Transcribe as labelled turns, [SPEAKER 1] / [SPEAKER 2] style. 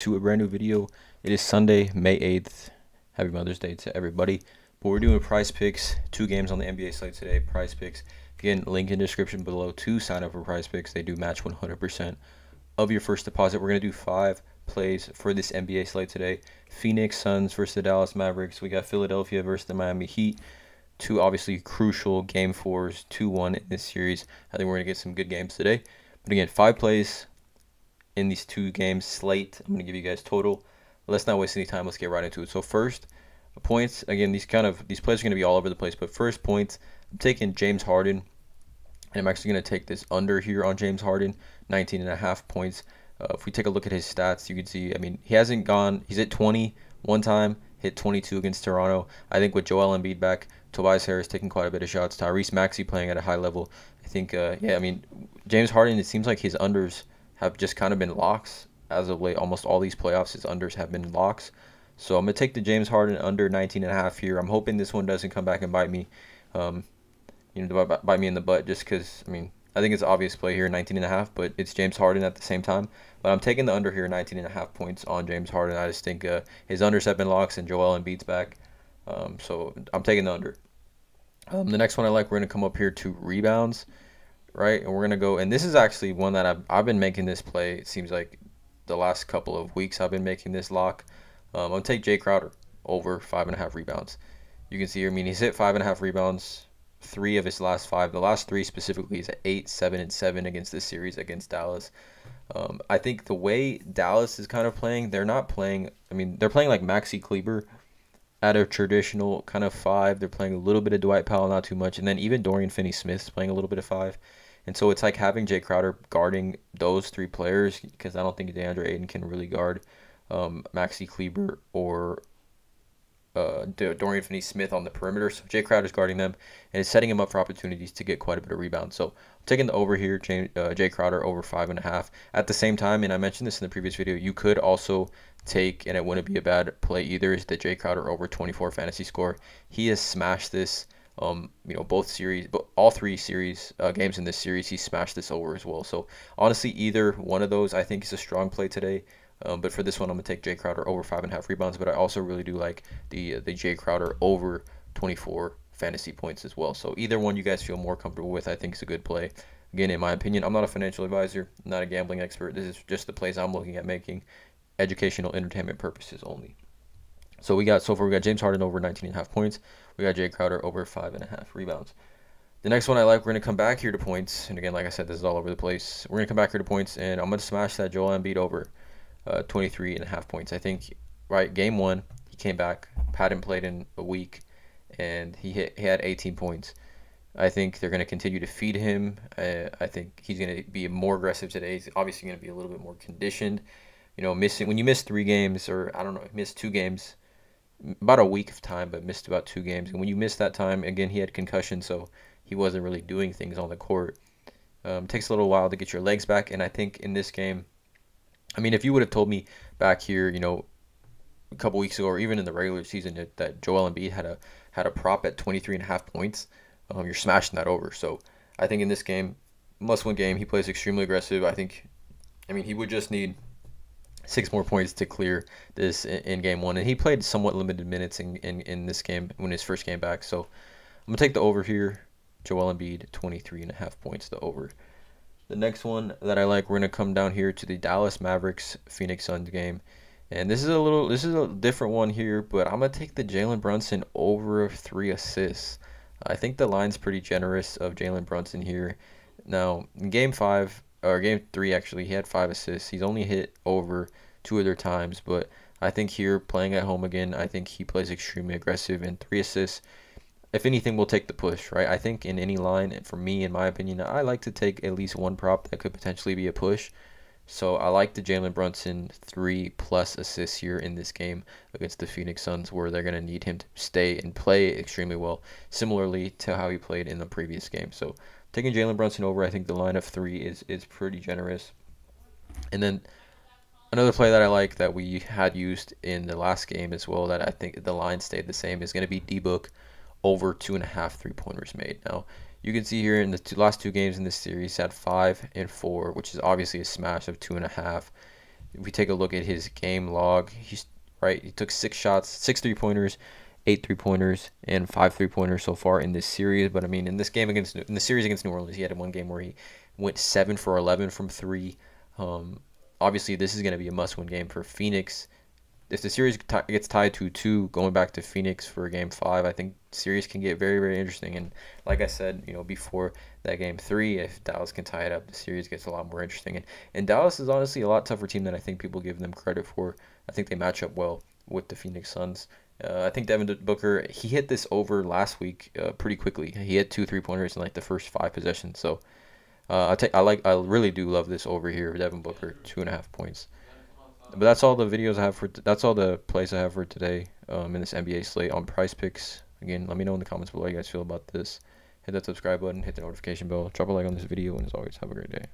[SPEAKER 1] To a brand new video. It is Sunday, May 8th. Happy Mother's Day to everybody. But we're doing prize picks, 2 games on the NBA slate today. Prize picks. Again, link in description below to sign up for prize picks. They do match 100% of your first deposit. We're going to do 5 plays for this NBA slate today. Phoenix Suns versus the Dallas Mavericks. We got Philadelphia versus the Miami Heat. 2 obviously crucial game 4s, 2-1 in this series. I think we're going to get some good games today. But again, 5 plays in these 2 games slate. I'm going to give you guys total. Let's not waste any time. Let's get right into it. So first, points. Again, these plays are going to be all over the place. But first, points. I'm taking James Harden, and I'm actually going to take this under here on James Harden, 19.5 points. If we take a look at his stats, you can see, I mean, he hasn't gone. He's hit 20 one time, hit 22 against Toronto. I think with Joel Embiid back, Tobias Harris taking quite a bit of shots, Tyrese Maxey playing at a high level. I think, yeah, I mean, James Harden, it seems like his unders have just kind of been locks as of late. Almost all these playoffs, his unders have been locks. So I'm going to take the James Harden under 19.5 here. I'm hoping this one doesn't come back and bite me, bite me in the butt, just because, I mean, I think it's an obvious play here, 19.5, but it's James Harden at the same time. But I'm taking the under here, 19.5 points on James Harden. I just think his unders have been locks and Joel Embiid's back. So I'm taking the under. The next one I like, we're going to come up here to rebounds. Right, and we're gonna go, and this is actually one that I've been making this play. It seems like the last couple of weeks I've been making this lock. I'm gonna take Jay Crowder over 5.5 rebounds. You can see here, I mean, he's hit 5.5 rebounds 3 of his last 5. The last 3 specifically is at 8, 7, and 7 against this series against Dallas. I think the way Dallas is kind of playing, they're not playing. I mean, they're playing like Maxi Kleber at a traditional kind of 5. They're playing a little bit of Dwight Powell, not too much, and then even Dorian Finney-Smith's playing a little bit of 5. And so it's like having Jay Crowder guarding those 3 players, because I don't think DeAndre Ayton can really guard Maxi Kleber or Dorian Finney-Smith on the perimeter. So Jay Crowder's guarding them, and it's setting him up for opportunities to get quite a bit of rebounds. So I'm taking the over here, Jay Crowder over 5.5. At the same time, and I mentioned this in the previous video, you could also take, and it wouldn't be a bad play either, is the Jay Crowder over 24 fantasy score. He has smashed this. Both series, but all 3 series games in this series, he smashed this over as well. So honestly, either one of those I think is a strong play today. But for this one, I'm gonna take Jay Crowder over 5.5 rebounds. But I also really do like the Jay Crowder over 24 fantasy points as well. So either one you guys feel more comfortable with, I think is a good play. Again, in my opinion, I'm not a financial advisor, not a gambling expert. This is just the plays I'm looking at making, educational, entertainment purposes only. So we got James Harden over 19.5 points. We got Jay Crowder over 5.5 rebounds. The next one I like, we're going to come back here to points. And again, like I said, this is all over the place. We're going to come back here to points, and I'm going to smash that Joel Embiid over 23.5 points. I think, right, game 1, he came back, hadn't played in a week, and he had 18 points. I think they're going to continue to feed him. I think he's going to be more aggressive today. He's obviously going to be a little bit more conditioned. When you miss 3 games, or I don't know, miss 2 games, about a week of time, but missed about 2 games. And when you miss that time, again, he had concussion, so he wasn't really doing things on the court. Takes a little while to get your legs back, and I think in this game, I mean, if you would have told me back here, a couple weeks ago, or even in the regular season, that Joel Embiid had a prop at 23.5 points, you're smashing that over. So I think in this game, must-win game, he plays extremely aggressive. I mean, he would just need 6 more points to clear this in game 1, and he played somewhat limited minutes in this game when his first game back. So I'm gonna take the over here, Joel Embiid 23.5 points, the over. The next one that I like, we're gonna come down here to the Dallas Mavericks Phoenix Suns game, and this is a different one here, but I'm gonna take the Jalen Brunson over 3 assists. I think the line's pretty generous of Jalen Brunson here. Now in game 5. Or game 3, actually, he had 5 assists. He's only hit over 2 other times, but I think here, playing at home again, I think he plays extremely aggressive, and 3 assists, if anything, will take the push, right? I think in any line, for me, in my opinion, I like to take at least one prop that could potentially be a push. So I like the Jalen Brunson 3+ assists here in this game against the Phoenix Suns, where they're going to need him to stay and play extremely well, similarly to how he played in the previous game. So taking Jalen Brunson over, I think the line of 3 is pretty generous. And then another play that I like that we had used in the last game as well, that I think the line stayed the same, is going to be D-Book over 2.5 3-pointers made. Now, you can see here in the last 2 games in this series, had 5 and 4, which is obviously a smash of 2.5. if we take a look at his game log, he took 6 shots, 6 3-pointers, 8 3-pointers, and 5 3-pointers so far in this series. But I mean, in the series against New Orleans, he had one game where he went 7 for 11 from three. Obviously, this is going to be a must-win game for Phoenix. If the series gets tied 2-2, going back to Phoenix for Game 5, I think the series can get very, very interesting. And like I said, before that Game 3, if Dallas can tie it up, the series gets a lot more interesting. And Dallas is honestly a lot tougher team than I think people give them credit for. I think they match up well with the Phoenix Suns. I think Devin Booker, he hit this over last week pretty quickly. He hit 2 3-pointers in like the first 5 possessions. So I really do love this over here, Devin Booker, 2.5 points. But that's all the videos I have that's all the plays I have for today in this NBA slate on PrizePicks. Again, let me know in the comments below how you guys feel about this. Hit that subscribe button, hit the notification bell, drop a like on this video, and as always, have a great day.